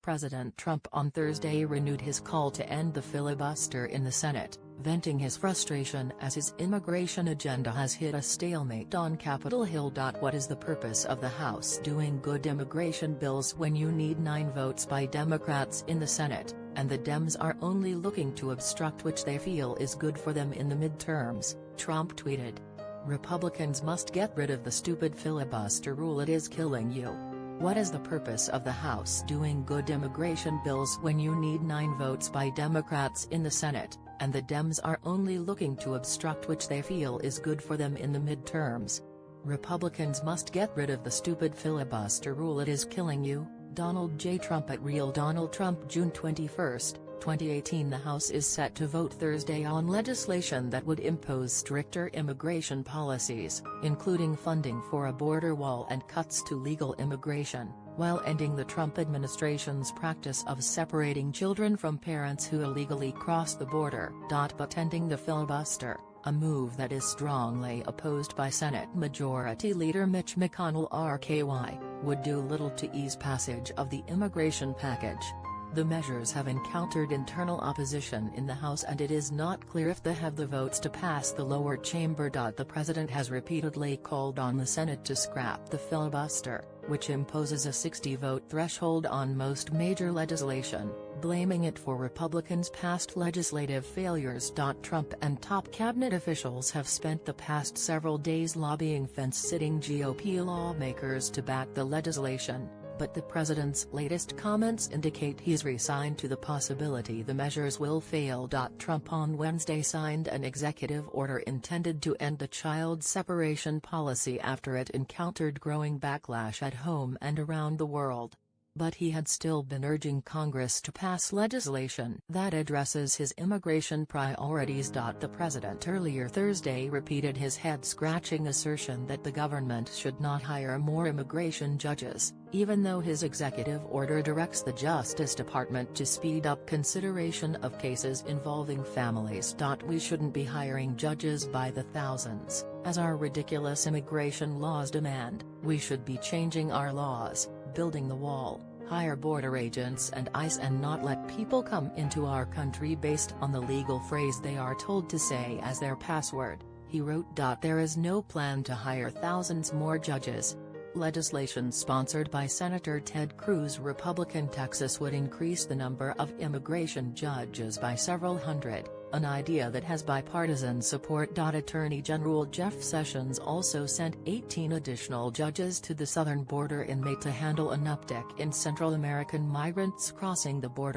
President Trump on Thursday renewed his call to end the filibuster in the Senate, venting his frustration as his immigration agenda has hit a stalemate on Capitol Hill. What is the purpose of the House doing good immigration bills when you need 9 votes by Democrats in the Senate, and the Dems are only looking to obstruct which they feel is good for them in the midterms, Trump tweeted. Republicans must get rid of the stupid filibuster rule. It is killing you. What is the purpose of the House doing good immigration bills when you need 9 votes by Democrats in the Senate, and the Dems are only looking to obstruct which they feel is good for them in the midterms? Republicans must get rid of the stupid filibuster rule. It is killing you. Donald J. Trump at Real Donald Trump. June 21, 2018. The House is set to vote Thursday on legislation that would impose stricter immigration policies, including funding for a border wall and cuts to legal immigration, while ending the Trump administration's practice of separating children from parents who illegally cross the border. But ending the filibuster, a move that is strongly opposed by Senate Majority Leader Mitch McConnell (RKY), would do little to ease passage of the immigration package. The measures have encountered internal opposition in the House, and it is not clear if they have the votes to pass the lower chamber. The president has repeatedly called on the Senate to scrap the filibuster, which imposes a 60-vote threshold on most major legislation, blaming it for Republicans' past legislative failures. Trump and top cabinet officials have spent the past several days lobbying fence-sitting GOP lawmakers to back the legislation, but the president's latest comments indicate he's resigned to the possibility the measures will fail. Trump on Wednesday signed an executive order intended to end the child separation policy after it encountered growing backlash at home and around the world. But he had still been urging Congress to pass legislation that addresses his immigration priorities. The president earlier Thursday repeated his head-scratching assertion that the government should not hire more immigration judges, even though his executive order directs the Justice Department to speed up consideration of cases involving families. We shouldn't be hiring judges by the thousands, as our ridiculous immigration laws demand. We should be changing our laws, building the wall, hire border agents and ICE, and not let people come into our country based on the legal phrase they are told to say as their password, he wrote. There is no plan to hire thousands more judges. Legislation sponsored by Senator Ted Cruz, Republican Texas, would increase the number of immigration judges by several hundred, an idea that has bipartisan support. Attorney General Jeff Sessions also sent 18 additional judges to the southern border in May to handle an uptick in Central American migrants crossing the border.